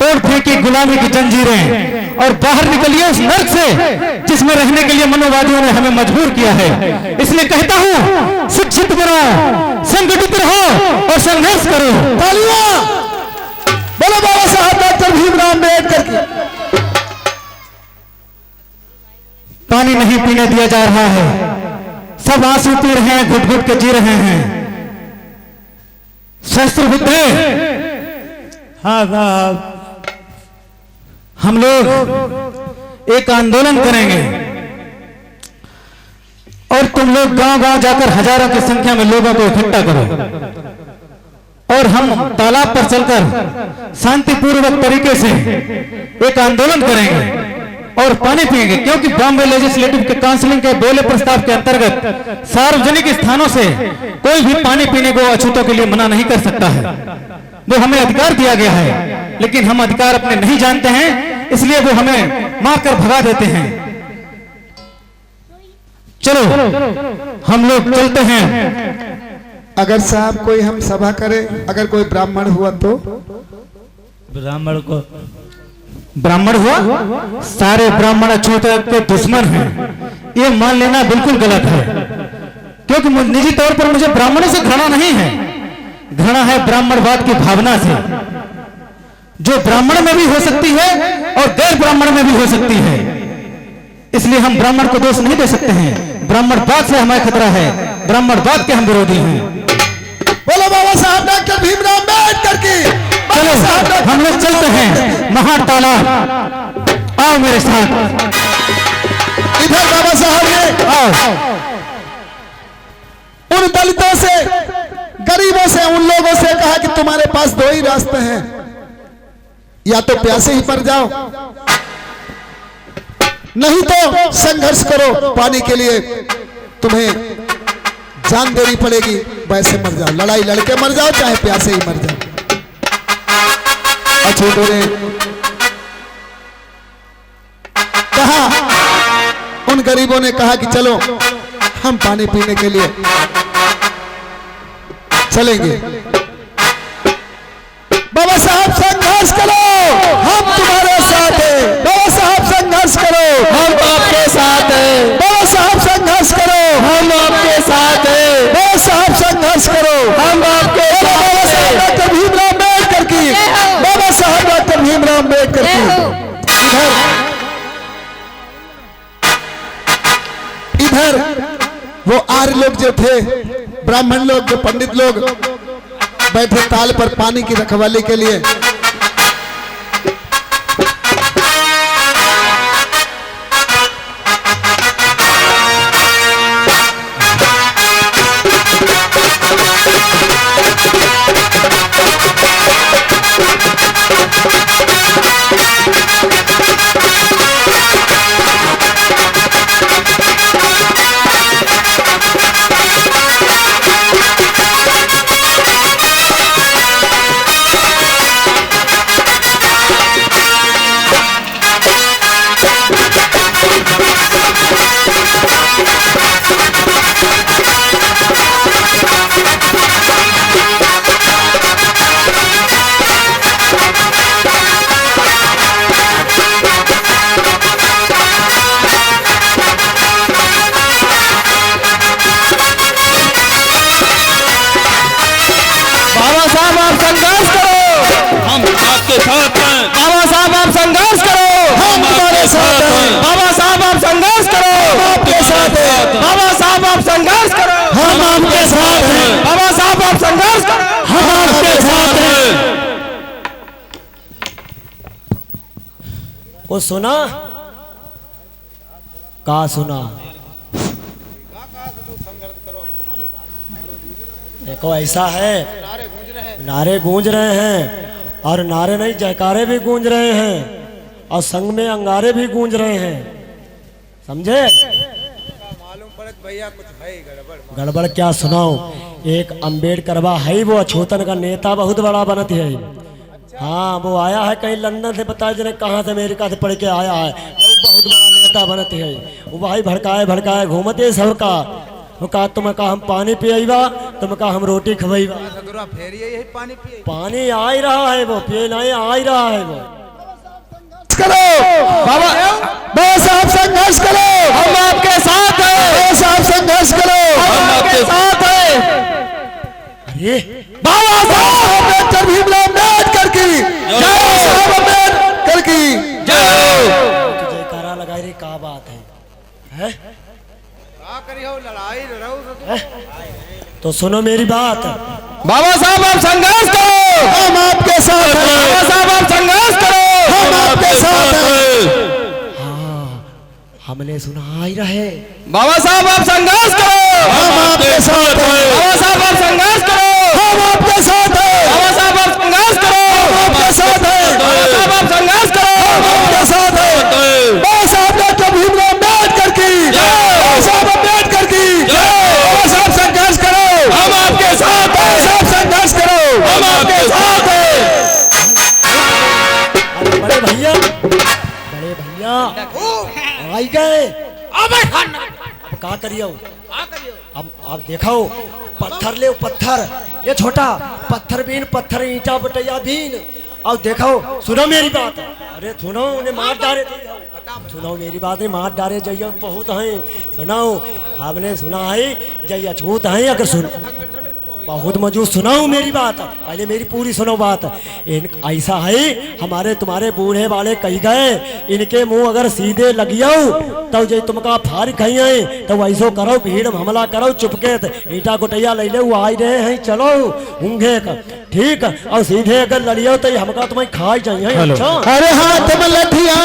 तोड़ फेंकिए गुलामी की जंजीरें और बाहर निकलिए उस नर्क से जिसमें रहने के लिए मनोवादियों ने हमें मजबूर किया है। इसलिए कहता हूं, शिक्षित बनो, संगठित रहो और संघर्ष करो। तालियां बोलो बाबा साहब डॉक्टर भीमराव अम्बेडकर की। पानी नहीं पीने दिया जा रहा है, सब आंसू पी रहे हैं, घुट घुट के जी रहे हैं। शस्त्र बुद्ध है। हाँ साहब, हम लोग एक आंदोलन करेंगे और तुम लोग गांव-गांव जाकर हजारों की संख्या में लोगों को इकट्ठा करो और हम तालाब पर चलकर शांतिपूर्वक तरीके से एक आंदोलन करेंगे और पानी पिएंगे। क्योंकि बॉम्बे लेजिस्लेटिव के काउंसिलिंग के बोले प्रस्ताव के अंतर्गत सार्वजनिक स्थानों से कोई भी पानी पीने को अछूतों के लिए मना नहीं कर सकता है। वो हमें अधिकार दिया गया है, लेकिन हम अधिकार अपने नहीं जानते हैं, इसलिए वो हमें मारकर भगा देते हैं। चलो हम लोग चलते हैं। अगर साहब कोई हम सभा करे, अगर कोई ब्राह्मण हुआ तो? ब्राह्मण हुआ? सारे ब्राह्मण अछूत के दुश्मन हैं, ये मान लेना बिल्कुल गलत है। क्योंकि निजी तौर पर मुझे ब्राह्मणों से घृणा नहीं है, घृणा है ब्राह्मणवाद की भावना से, जो ब्राह्मण में भी हो सकती है और गैर ब्राह्मण में भी हो सकती है। इसलिए हम ब्राह्मण को दोष नहीं दे सकते हैं। ब्राह्मणवाद से हमें खतरा है, ब्राह्मणवाद के हम विरोधी हैं। बोलो बाबा साहब डॉक्टर भीमराव अम्बेडकर की। चलो हम लोग चलते हैं महान तालाब, आओ मेरे साथ। इधर बाबा साहब ने आओ। उन दलितों से, गरीबों से, उन लोगों से कहा कि तुम्हारे पास दो ही रास्ते हैं, या तो प्यासे ही मर जाओ, नहीं तो संघर्ष करो, पानी के लिए तुम्हें जान देनी पड़ेगी, वैसे मर जाओ, लड़ाई लड़के मर जाओ, चाहे प्यासे ही मर जाओ। अछूतों ने कहा, उन गरीबों ने कहा कि चलो हम पानी पीने के लिए चलेंगे। बाबा साहब संघर्ष करो, हम तुम्हारे साथ हैं। बाबा साहब संघर्ष करो, हम आपके साथ हैं। बाबा साहब संघर्ष करो, हम आपके साथ हैं। बाबा साहब संघर्ष करो, हम आपके साथ हैं। बाबा साहब डॉक्टर भीमराव अम्बेडकर की, बाबा साहब डॉक्टर भीमराव अम्बेडकर की। इधर वो आर्य लोग जो थे, ब्राह्मण लोग, जो पंडित लोग बैठे ताल पर पानी की रखवाली के लिए। बाबा साहब आप संघर्ष करो, हम आपके साथ हैं। बाबा साहब आप संघर्ष करो, हम तुम्हारे साथ हैं। बाबा साहब आप संघर्ष करो, हम आपके साथ हैं। बाबा साहब आप संघर्ष करो, हम आपके साथ हैं। बाबा साहब आप संघर्ष करो, हम आपके साथ हैं। वो सुना का सुना? देखो ऐसा है, नारे गूंज रहे हैं और नारे नहीं जयकारे भी गूंज रहे हैं और संग में अंगारे भी गूंज रहे हैं, समझे? मालूम पड़े भैया कुछ है गड़बड़। गड़बड़ क्या सुनाओ? एक अम्बेडकरवा है, वो अछूतन का नेता बहुत बड़ा बनती है। हाँ, वो आया है कहीं लंदन से, बताया जने कहाँ से, अमेरिका से पढ़ के आया है, वो बहुत बड़ा नेता बनती है। वो भाई भड़काए भड़काए घूमते सबका। वो कहा तुम कहा हम पानी पिएगा, तुम कहा हम रोटी खवाईबा। सदुरा फेर यही पानी पिए। पानी आ ही रहा है, वो पिए नहीं आ ही रहा है वो। करो बाबा साहब, संघर्ष करो, हम आपके साथ हैं, बाबा साहब संघर्ष करो, हम आपके साथ हैं। अरे बाबा साहब अम्बेडकर, भीमराव अम्बेडकर की जय, साहब अम्बेडकर की तो जयकारा लगाई रही, क्या बात है? क्या करी हो, लड़ाई लड़ाओ। तो सुनो मेरी बात, बाबा साहब आप संघर्ष करो, हम आपके साथ हैं। बाबा साहब आप संघर्ष करो, हम आपके साथ हैं। हमने सुना ही रहे। बाबा साहब आप संघर्ष करो, हम आपके साथ हैं। बाबा साहब आप संघर्ष करो, हम आपके साथ हैं। बाबा साहब आप संघर्ष करो, हम आपके साथ हैं। बाबा साहब आप संघर्ष करो, हम आपके साथ हैं। बाबा साहब डॉक्टर भीमराव अम्बेडकर की बाबा साहब अम्बेडकर की बाबा साहब संघर्ष करो, हम आपके साथ बाबा हैं, साहब संघर्ष करो, हम आपके साथ हैं। अरे बड़े भैया, बड़े भैया आई गए। अब क्या करियो? अब आप देखो, पत्थर ले पत्थर, ये छोटा पत्थर बीन, पत्थर ईंटा बटैया बीन। अब देखो, सुनो मेरी बात। अरे सुनो, उन्हें मार डाले, सुनो मेरी बात, मार डाले जइयो बहुत हैं। सुनो, हमने सुना है जइया छूत है, अगर सुन बहुत मौजूद, सुनाओ मेरी बात, पहले मेरी पूरी सुनो बात। इन ऐसा है, हमारे तुम्हारे बूढ़े वाले कही गए, इनके मुंह अगर सीधे लगियो तो जे तुमका फार खाई है, तो वैसो करो, भीड़ में हमला करो, चुपके ईटा गुटैया ले ले, वो आई रहे हैं, चलो ऊँघे का ठीक, और सीधे अगर लड़ियो तो हमका तुम्हें खा जाइए। अच्छा, अरे हाथ में लठिया,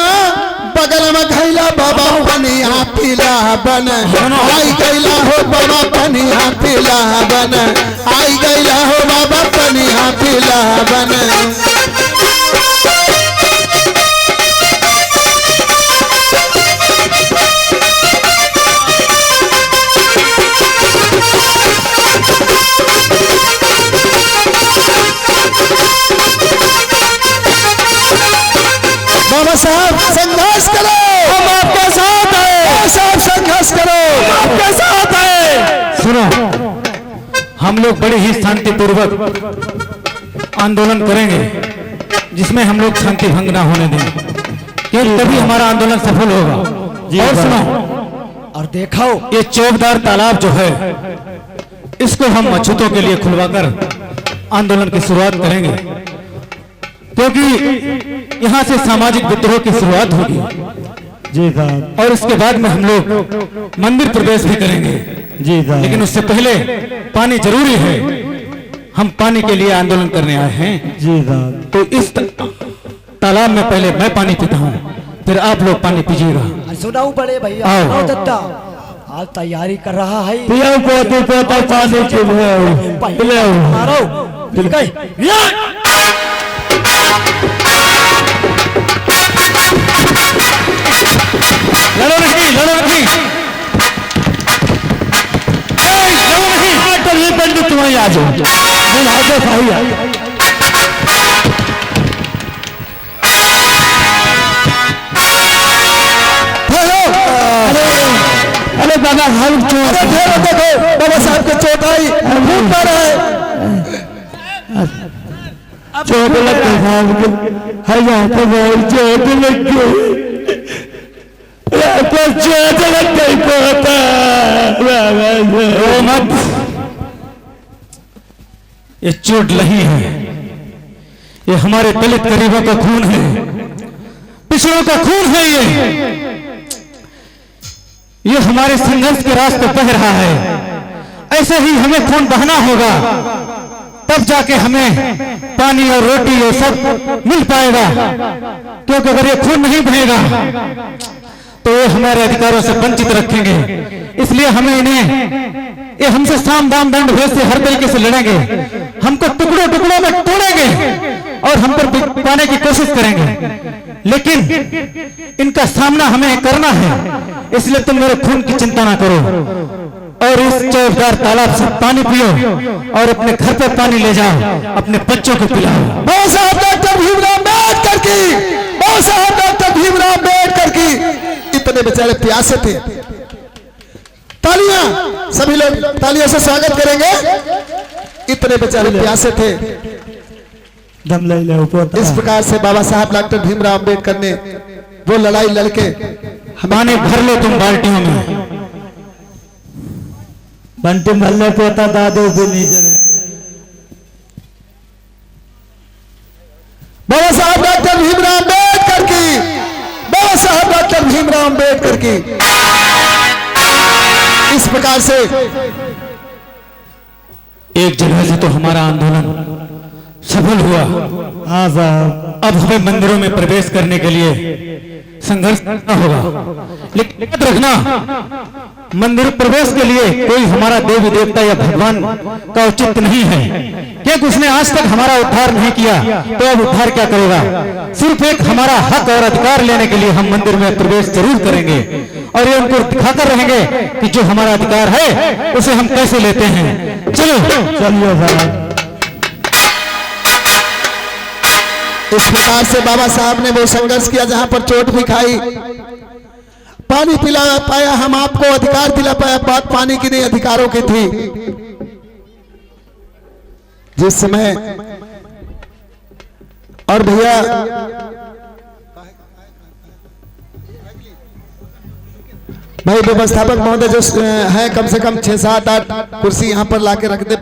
बगल में घैला, बाबा पनिया पीला बन, आई गैला हो बाबा पनिया पीला बन, आई गैला हो बाबा पनिया पीला बन। बाबा साहब संघर्ष करो, हम आपके साथ हैं, बाबा साहब संघर्ष करो, हम आपके साथ हैं। सुनो, हम लोग बड़े ही शांतिपूर्वक आंदोलन करेंगे, जिसमें हम लोग शांति भंग ना होने देंगे, क्योंकि तभी हमारा आंदोलन सफल होगा। और सुनो, और देखो, ये चौकदार तालाब जो है, इसको हम अछूतों के लिए खुलवाकर आंदोलन की शुरुआत करेंगे, क्योंकि यहाँ से सामाजिक विद्रोह की शुरुआत होगी। जी साहब, और उसके बाद में हम लोग मंदिर प्रवेश भी करेंगे। जी साहब, लेकिन उससे पहले पानी जरूरी है, हम पानी के लिए आंदोलन करने आए हैं। जी साहब, तो इस तालाब में पहले मैं पानी पीता हूँ, फिर आप लोग पानी पीजिएगा। सुनाऊ बड़े भैया, आओ। सुनाओ दत्ता, आज तैयारी कर रहा है। पिया पोते पोता पानी पिले मारो, मिल गई। लड़ो नहीं, लड़ो नहीं, लड़ो नहीं, तो ये पंडित तुम्हारी आ जाओ, भाई हेलो, अरे बाबा हम चोट देखो बाबा साहब के चोट आई, खून पर है। चोट लग गई साहब के, है यहाँ पे बहुत चोट लग गई, चोट लग गई पोता। रो मत, ये चोट नहीं है, ये हमारे दलित गरीबों का खून है, पिछड़ों का खून है। ये हमारे संघर्ष के रास्ते बह रहा है। ऐसे ही हमें खून बहाना होगा, तब जाके हमें पानी और रोटी और सब मिल पाएगा। क्योंकि अगर ये खून नहीं बहेगा तो ये हमारे अधिकारों से वंचित रखेंगे। इसलिए हमें इन्हें, ये हमसे साम दाम दंड भेद से हर तरीके से लड़ेंगे, हमको टुकड़ों टुकड़ों में तोड़ेंगे और हम पर पाने की कोशिश करेंगे। लेकिन इनका सामना हमें करना है। इसलिए तुम मेरे खून की चिंता ना करो और इस चौबदार तालाब से पानी पियो और अपने घर पे पानी ले जाओ, अपने बच्चों को पिलाओ। बाबा साहब डॉक्टर भीमराव अम्बेडकर की, बाबा साहब डॉक्टर भीमराव अम्बेडकर की। इतने बेचारे प्यासे थे। तालियां, सभी लोग तालियों से स्वागत करेंगे। इतने बेचारे प्यासे थे। दम ले ले पोता। इस प्रकार से बाबा साहब डॉक्टर भीमराव अम्बेडकर ने वो लड़ाई लड़के पानी भर लो तुम बाल्टियों में। बंटी मल्ले पोता दादू भी नहीं जरे। बाबा साहब डॉक्टर भीमराव अम्बेडकर की, बाबा साहब डॉक्टर भीमराव अम्बेडकर की। इस प्रकार से एक जगह से तो हमारा आंदोलन सफल हुआ। हाँ साहब, अब हमें मंदिरों में प्रवेश करने के लिए संघर्ष करना होगा। लेकिन याद रखना, मंदिर प्रवेश के लिए कोई हमारा देवी देवता या भगवान का औचित्य नहीं है, क्योंकि उसने आज तक हमारा उद्धार नहीं किया, तो अब उद्धार क्या करेगा। सिर्फ एक हमारा हक और अधिकार लेने के लिए हम मंदिर में प्रवेश जरूर करेंगे और ये उनको दिखाकर रहेंगे कि जो हमारा अधिकार है उसे हम कैसे लेते हैं। चलो चलिए साहब। इस प्रकार से बाबा साहब ने वो संघर्ष किया जहां पर चोट भी खाई, पानी पिला पाया, हम आपको अधिकार दिला पाया। बात पानी की नहीं, अधिकारों की थी। जिस समय और भैया भाई व्यवस्थापक महोदय जो है, कम से कम 6, 7, 8 कुर्सी यहां पर लाके रख दे।